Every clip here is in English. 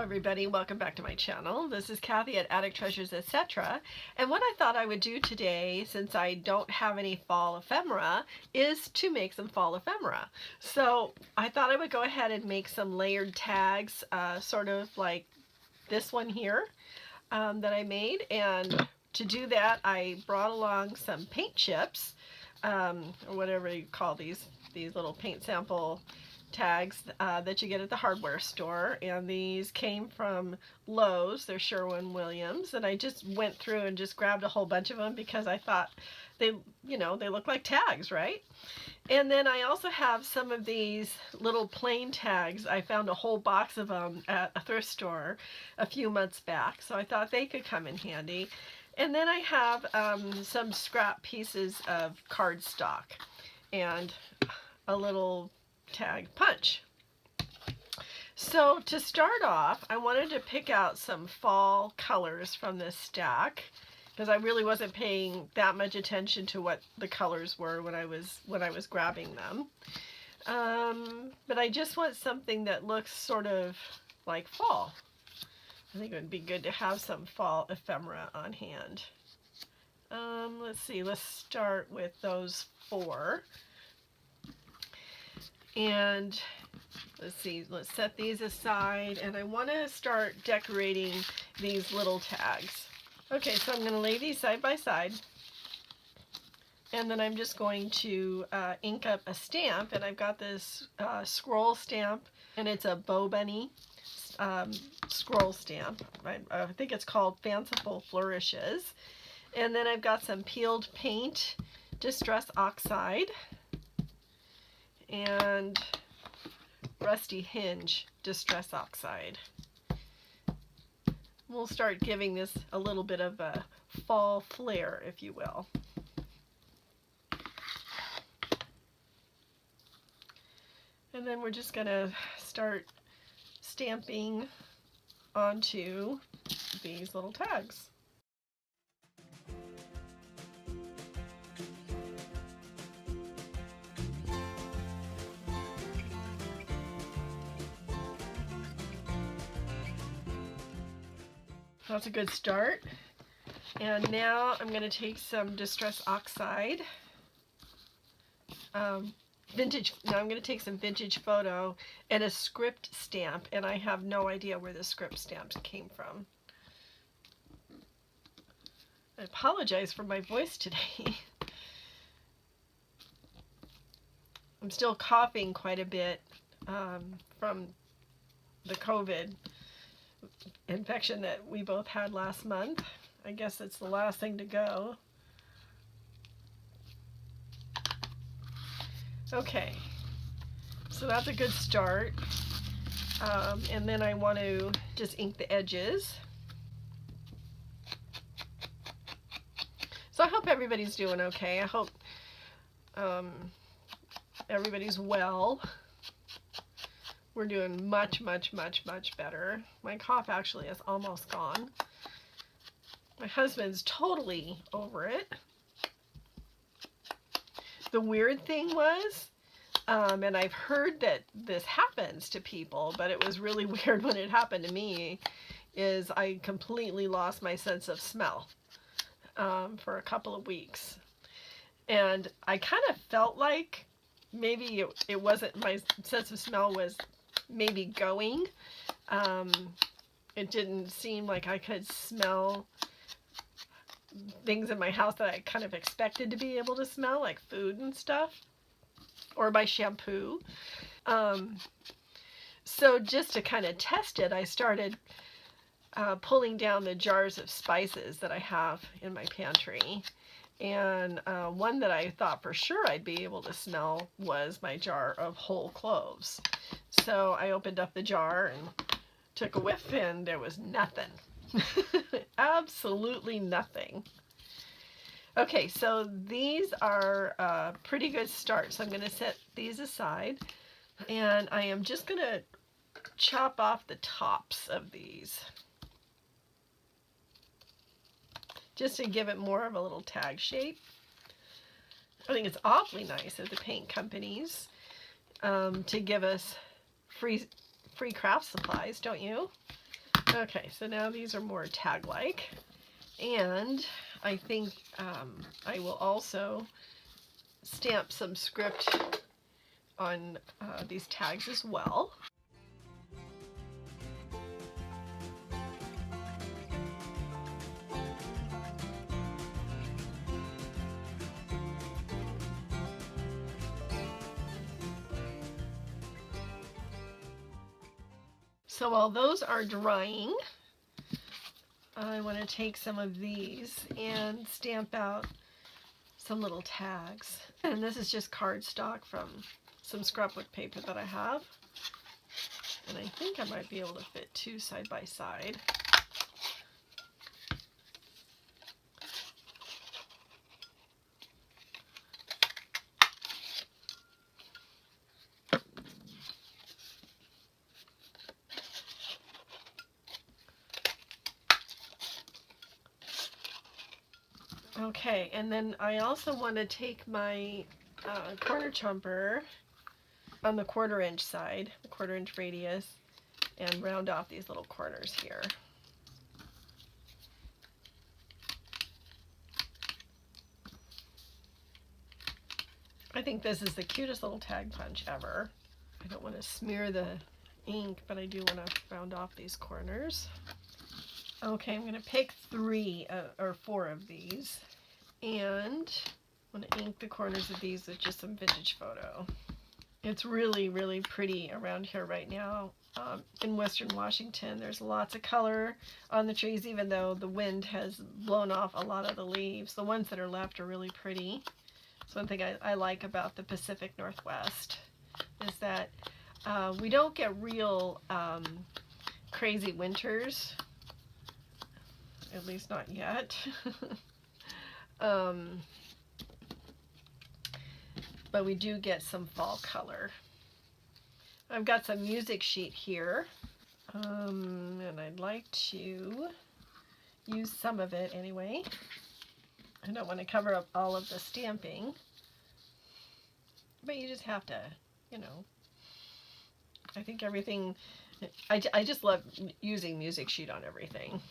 everybody, welcome back to my channel. This is Kathy at Attic Treasures, etc. And what I thought I would do today, since I don't have any fall ephemera, is to make some fall ephemera. So I thought I would go ahead and make some layered tags, sort of like this one here that I made. And to do that, I brought along some paint chips, or whatever you call these little paint sample tags that you get at the hardware store, and these came from Lowe's. They're Sherwin-Williams, and I just went through and just grabbed a whole bunch of them because I thought they look like tags, right? And then I also have some of these little plain tags. I found a whole box of them at a thrift store a few months back, so I thought they could come in handy. And then I have some scrap pieces of cardstock and a little tag punch. So to start off, I wanted to pick out some fall colors from this stack because I really wasn't paying that much attention to what the colors were when I was grabbing them. But I just want something that looks sort of like fall. I think it would be good to have some fall ephemera on hand. Let's see, let's start with those four. And let's see, let's set these aside, and I want to start decorating these little tags. Okay, so I'm going to lay these side by side, and then I'm just going to ink up a stamp, and I've got this scroll stamp, and it's a Bow Bunny scroll stamp. I think it's called Fanciful Flourishes. And then I've got some peeled paint, Distress Oxide, and Rusty Hinge Distress Oxide. We'll start giving this a little bit of a fall flair, if you will. And then we're just going to start stamping onto these little tags. That's a good start. And now I'm going to take some Distress Oxide. Now I'm going to take some Vintage Photo and a script stamp, and I have no idea where the script stamps came from. I apologize for my voice today. I'm still coughing quite a bit from the COVID infection that we both had last month. I guess it's the last thing to go. Okay, so that's a good start. And then I want to just ink the edges. So I hope everybody's doing okay. I hope everybody's well. We're doing much, much, much, much better. My cough actually is almost gone. My husband's totally over it. The weird thing was, and I've heard that this happens to people, but it was really weird when it happened to me, is I completely lost my sense of smell for a couple of weeks. And I kind of felt like maybe it wasn't, my sense of smell was maybe going. It didn't seem like I could smell things in my house that I kind of expected to be able to smell, like food and stuff, or my shampoo. So just to kind of test it, I started pulling down the jars of spices that I have in my pantry. And one that I thought for sure I'd be able to smell was my jar of whole cloves. So I opened up the jar and took a whiff, and there was nothing. Absolutely nothing. Okay, so these are a pretty good start. So I'm going to set these aside, and I am just going to chop off the tops of these, just to give it more of a little tag shape. I think it's awfully nice of the paint companies to give us free craft supplies, don't you? Okay, so now these are more tag-like, and I think I will also stamp some script on these tags as well. So while those are drying, I want to take some of these and stamp out some little tags. And this is just cardstock from some scrapbook paper that I have. And I think I might be able to fit two side by side. Okay, and then I also want to take my corner chomper on the 1/4 inch side, the 1/4 inch radius, and round off these little corners here. I think this is the cutest little tag punch ever. I don't want to smear the ink, but I do want to round off these corners. Okay, I'm going to pick 3 or 4 of these, and I'm going to ink the corners of these with just some vintage photo. It's really, really pretty around here right now. In Western Washington, there's lots of color on the trees, even though the wind has blown off a lot of the leaves. The ones that are left are really pretty. So one thing I like about the Pacific Northwest is that we don't get real crazy winters, at least not yet. But we do get some fall color. I've got some music sheet here, and I'd like to use some of it anyway. I don't want to cover up all of the stamping, but you just have to, you know, I think everything, I just love using music sheet on everything.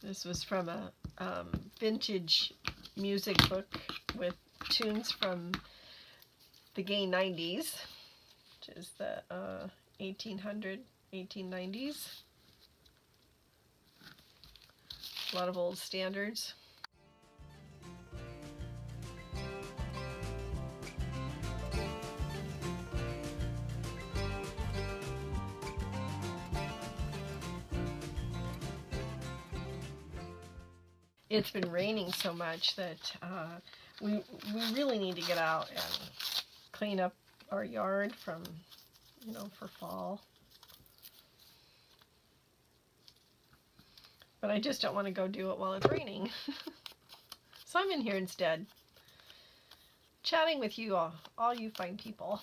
This was from a vintage music book with tunes from the gay 90s, which is the 1890s. A lot of old standards. It's been raining so much that we really need to get out and clean up our yard from, you know, for fall. But I just don't want to go do it while it's raining. So I'm in here instead, chatting with you all you fine people.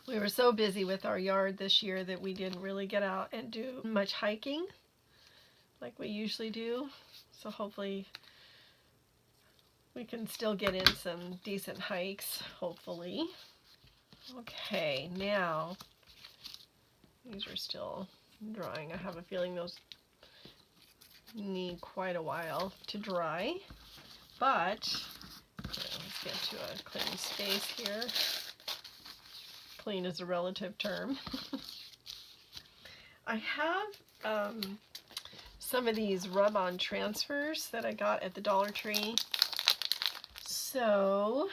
We were so busy with our yard this year that we didn't really get out and do much hiking like we usually do. So hopefully we can still get in some decent hikes, hopefully. Okay, now these are still drying. I have a feeling those need quite a while to dry, but let's get to a clean space here. Clean is a relative term. I have some of these rub-on transfers that I got at the Dollar Tree. So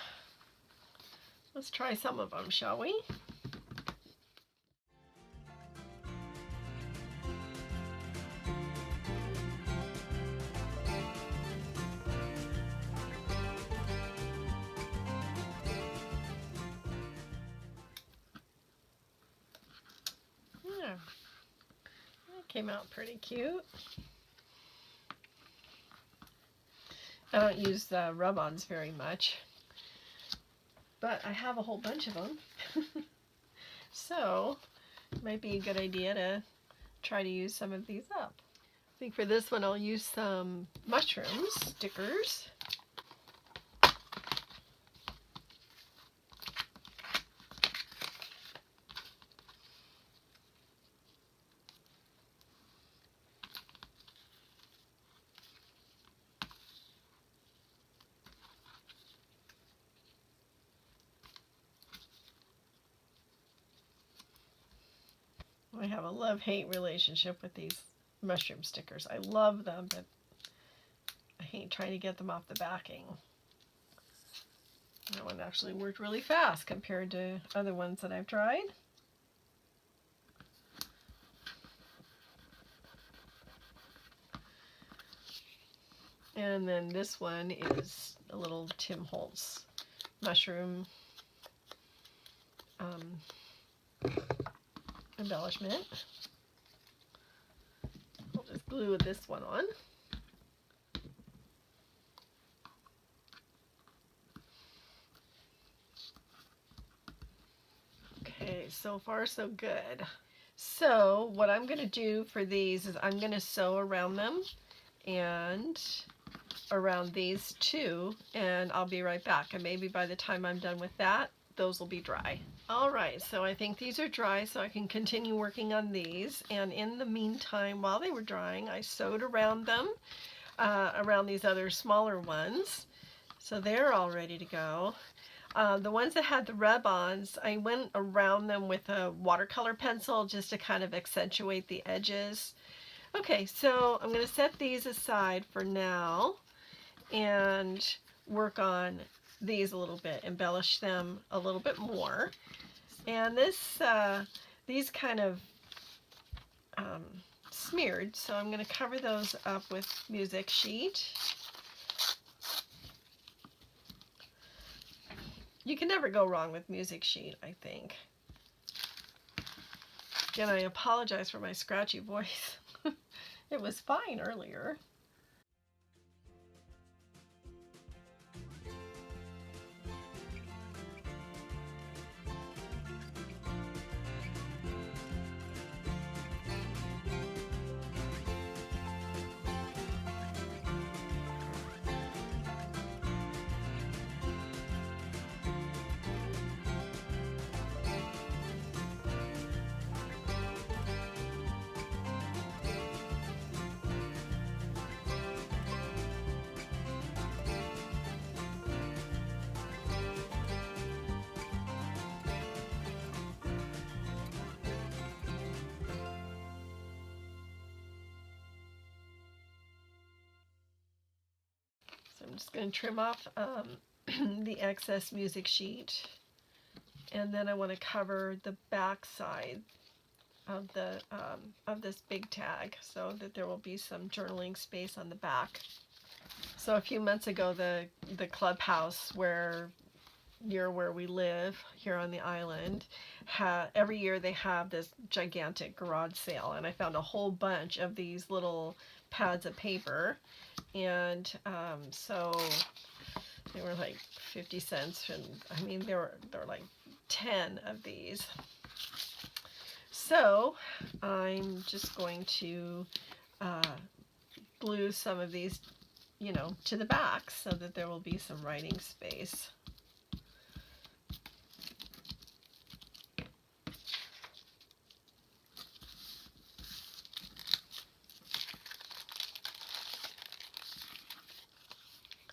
let's try some of them, shall we? Yeah, that came out pretty cute. I don't use the rub-ons very much, but I have a whole bunch of them. So it might be a good idea to try to use some of these up. I think for this one I'll use some mushroom stickers. I have a love-hate relationship with these mushroom stickers. I love them, but I hate trying to get them off the backing. That one actually worked really fast compared to other ones that I've tried. And then this one is a little Tim Holtz mushroom embellishment. I'll just glue this one on. Okay, so far so good. So what I'm going to do for these is I'm going to sew around them and around these two, and I'll be right back. And maybe by the time I'm done with that, those will be dry. Alright, so I think these are dry, so I can continue working on these. And in the meantime, while they were drying, I sewed around them, around these other smaller ones. So they're all ready to go. The ones that had the rub-ons, I went around them with a watercolor pencil just to kind of accentuate the edges. Okay, so I'm going to set these aside for now and work on these a little bit, embellish them a little bit more. And this, these kind of smeared, so I'm going to cover those up with music sheet. You can never go wrong with music sheet, I think. Again, I apologize for my scratchy voice. It was fine earlier. So I'm just going to trim off the excess music sheet, and then I want to cover the back side of the of this big tag so that there will be some journaling space on the back. So a few months ago, the clubhouse near where we live here on the island, every year they have this gigantic garage sale, and I found a whole bunch of these little pads of paper, and so they were like 50 cents, and I mean there were like 10 of these. So I'm just going to glue some of these, you know, to the back so that there will be some writing space.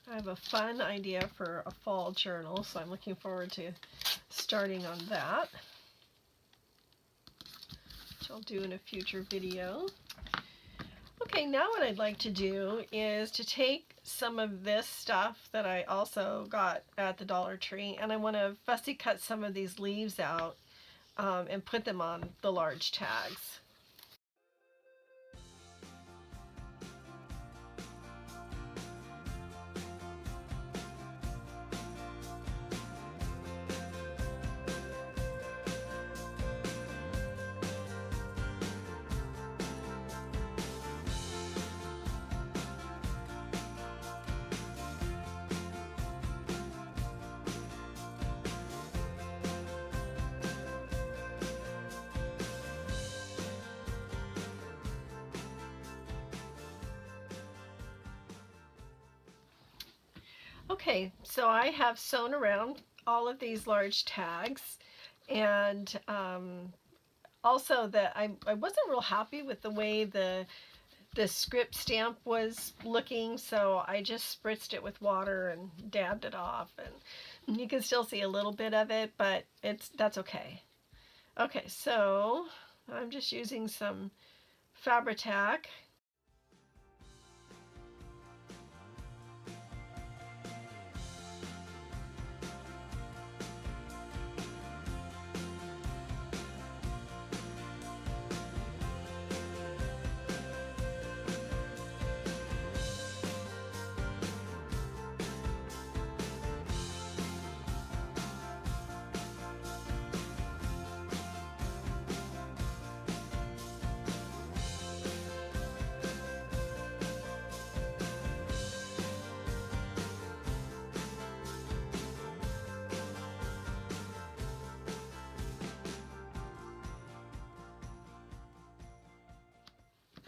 I have a fun idea for a fall journal, so I'm looking forward to starting on that, which I'll do in a future video. Okay, now what I'd like to do is to take some of this stuff that I also got at the Dollar Tree, and I want to fussy cut some of these leaves out and put them on the large tags. Okay, so I have sewn around all of these large tags, and also that I wasn't real happy with the way the script stamp was looking, so I just spritzed it with water and dabbed it off, and you can still see a little bit of it, but that's okay. Okay, so I'm just using some Fabri-Tac.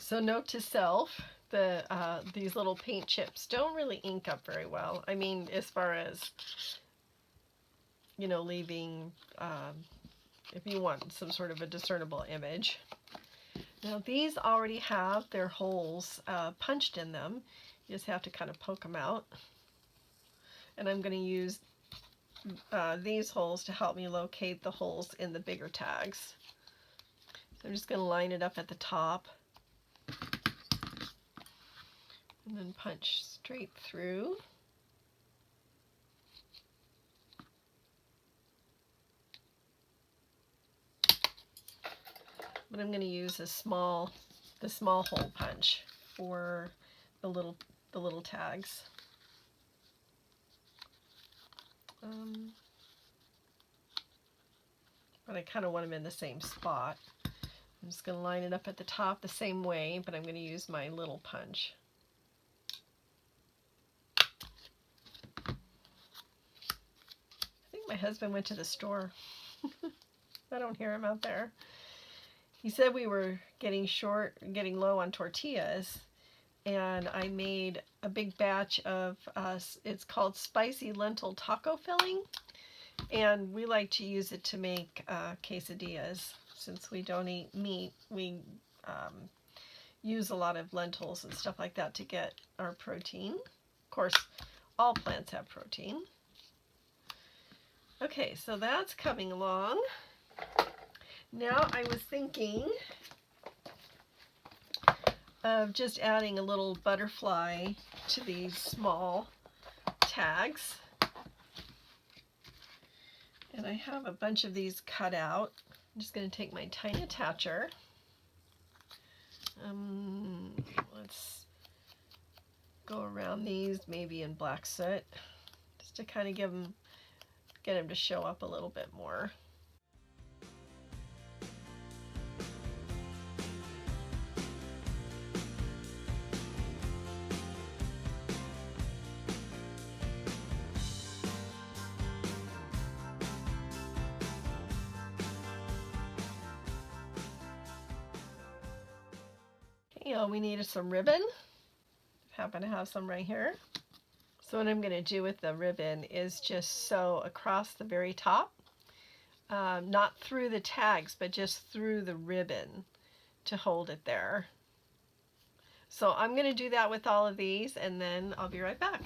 So note to self, these little paint chips don't really ink up very well. I mean, as far as, leaving, if you want some sort of a discernible image. Now these already have their holes punched in them. You just have to kind of poke them out. And I'm going to use these holes to help me locate the holes in the bigger tags. So I'm just going to line it up at the top. And then punch straight through. But I'm going to use the small hole punch for the little tags. But I kind of want them in the same spot. I'm just going to line it up at the top the same way, but I'm going to use my little punch. I think my husband went to the store. I don't hear him out there. He said we were getting low on tortillas, and I made a big batch of, it's called spicy lentil taco filling, and we like to use it to make quesadillas. Since we don't eat meat, we use a lot of lentils and stuff like that to get our protein. Of course, all plants have protein. Okay, so that's coming along. Now I was thinking of just adding a little butterfly to these small tags. And I have a bunch of these cut out. I'm just going to take my tiny attacher. Let's go around these maybe in black soot, just to kind of get them to show up a little bit more. We needed some ribbon. Happen to have some right here. So what I'm going to do with the ribbon is just sew across the very top, not through the tags, but just through the ribbon to hold it there. So I'm going to do that with all of these, and then I'll be right back.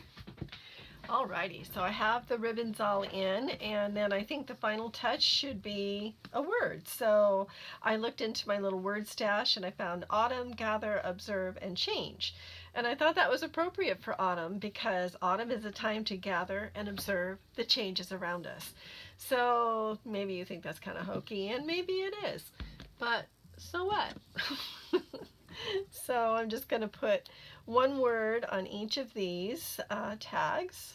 Alrighty, so I have the ribbons all in, and then I think the final touch should be a word. So I looked into my little word stash and I found autumn, gather, observe, and change. And I thought that was appropriate for autumn because autumn is a time to gather and observe the changes around us. So maybe you think that's kind of hokey, and maybe it is, but so what? So I'm just going to put one word on each of these tags,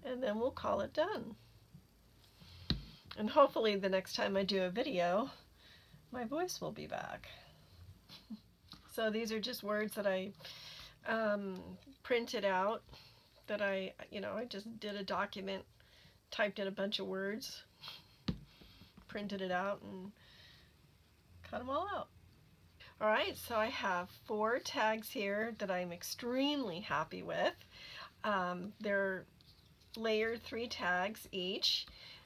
and then we'll call it done. And hopefully the next time I do a video, my voice will be back. So these are just words that I printed out, that I just did a document, typed in a bunch of words, printed it out, and cut them all out. All right, so I have 4 tags here that I'm extremely happy with. They're layered 3 tags each,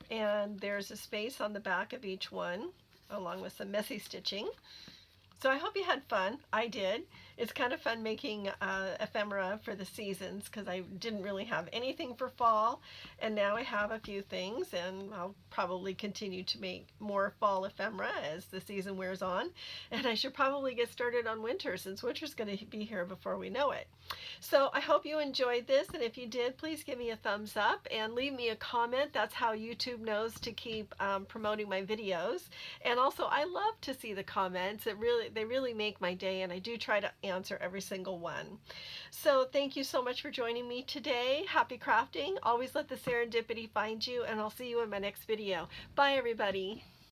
and there's a space on the back of each one along with some messy stitching. So I hope you had fun. I did. It's kind of fun making ephemera for the seasons because I didn't really have anything for fall, and now I have a few things, and I'll probably continue to make more fall ephemera as the season wears on. And I should probably get started on winter since winter's going to be here before we know it. So I hope you enjoyed this, and if you did, please give me a thumbs up and leave me a comment. That's how YouTube knows to keep promoting my videos. And also, I love to see the comments. They really make my day, and I do try to answer every single one. So thank you so much for joining me today. Happy crafting. Always let the serendipity find you, and I'll see you in my next video. Bye, everybody.